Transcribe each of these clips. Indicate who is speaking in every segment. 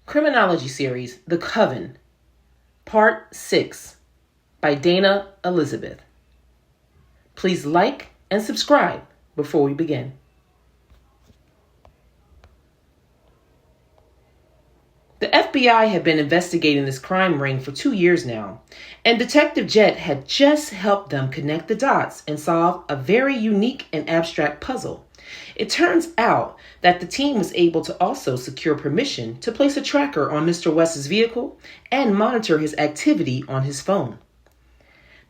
Speaker 1: Criminology series, The Coven, Part 6, by Dana Elizabeth. Please like and subscribe before we begin. The FBI had been investigating this crime ring for 2 years now, and Detective Jet had just helped them connect the dots and solve a very unique and abstract puzzle. It turns out that the team was able to also secure permission to place a tracker on Mr. West's vehicle and monitor his activity on his phone.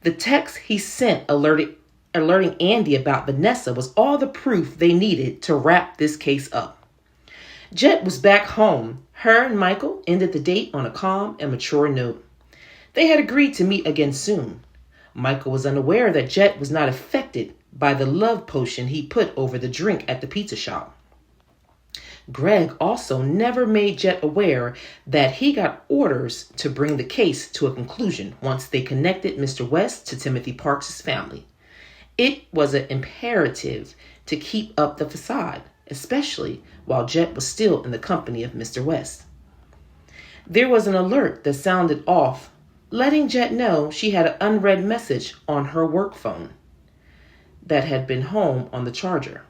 Speaker 1: The text he sent alerting Andy about Vanessa was all the proof they needed to wrap this case up. Jet was back home. Her and Michael ended the date on a calm and mature note. They had agreed to meet again soon. Michael was unaware that Jet was not affected by the love potion he put over the drink at the pizza shop. Greg also never made Jet aware that he got orders to bring the case to a conclusion once they connected Mr. West to Timothy Parks' family. It was an imperative to keep up the facade, especially while Jet was still in the company of Mr. West. There was an alert that sounded off, letting Jet know she had an unread message on her work phone that had been home on the charger.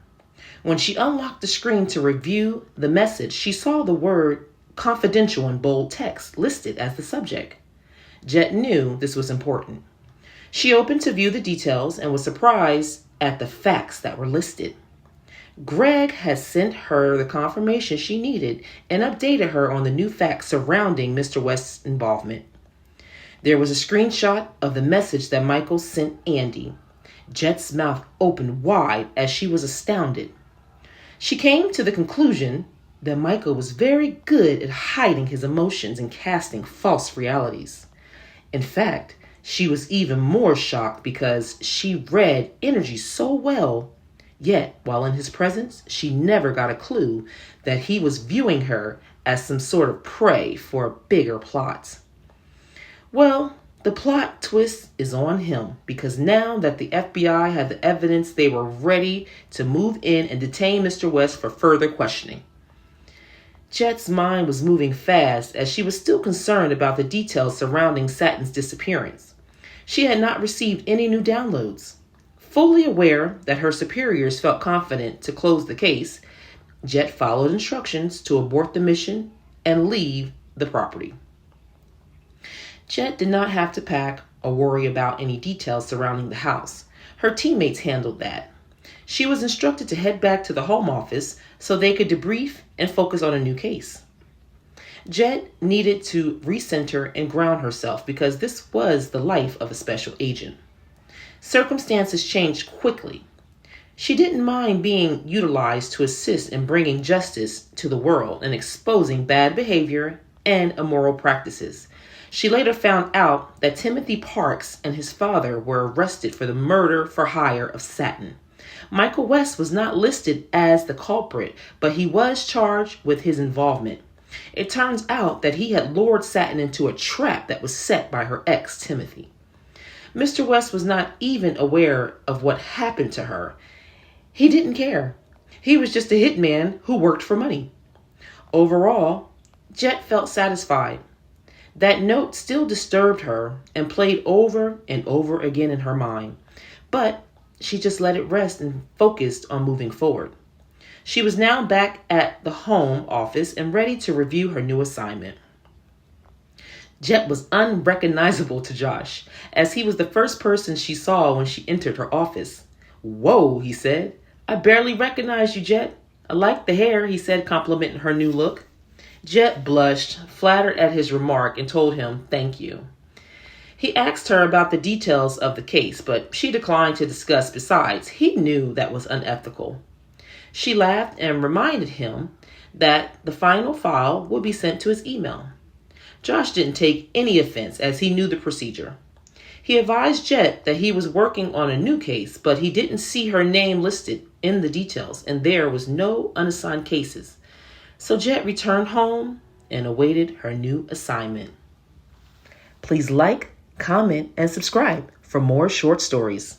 Speaker 1: When she unlocked the screen to review the message, she saw the word confidential in bold text listed as the subject. Jet knew this was important. She opened to view the details and was surprised at the facts that were listed. Greg had sent her the confirmation she needed and updated her on the new facts surrounding Mr. West's involvement. There was a screenshot of the message that Michael sent Andy. Jet's mouth opened wide as she was astounded. She came to the conclusion that Michael was very good at hiding his emotions and casting false realities. In fact, she was even more shocked because she read energy so well, yet while in his presence, she never got a clue that he was viewing her as some sort of prey for bigger plots. Well, the plot twist is on him because now that the FBI had the evidence, they were ready to move in and detain Mr. West for further questioning. Jet's mind was moving fast as she was still concerned about the details surrounding Satin's disappearance. She had not received any new downloads. Fully aware that her superiors felt confident to close the case, Jet followed instructions to abort the mission and leave the property. Jet did not have to pack or worry about any details surrounding the house. Her teammates handled that. She was instructed to head back to the home office so they could debrief and focus on a new case. Jet needed to recenter and ground herself because this was the life of a special agent. Circumstances changed quickly. She didn't mind being utilized to assist in bringing justice to the world and exposing bad behavior and immoral practices. She later found out that Timothy Parks and his father were arrested for the murder for hire of Satin. Michael West was not listed as the culprit, but he was charged with his involvement. It turns out that he had lured Satin into a trap that was set by her ex, Timothy. Mr. West was not even aware of what happened to her. He didn't care. He was just a hitman who worked for money. Overall, Jet felt satisfied. That note still disturbed her and played over and over again in her mind, but she just let it rest and focused on moving forward. She was now back at the home office and ready to review her new assignment. Jet was unrecognizable to Josh, as he was the first person she saw when she entered her office. "Whoa," he said. "I barely recognized you, Jet." "I like the hair," he said, complimenting her new look. Jet blushed, flattered at his remark, and told him thank you. He asked her about the details of the case, but she declined to discuss. Besides, he knew that was unethical. She laughed and reminded him that the final file would be sent to his email. Josh didn't take any offense as he knew the procedure. He advised Jet that he was working on a new case, but he didn't see her name listed in the details, and there was no unassigned cases. So Jet returned home and awaited her new assignment. Please like, comment, and subscribe for more short stories.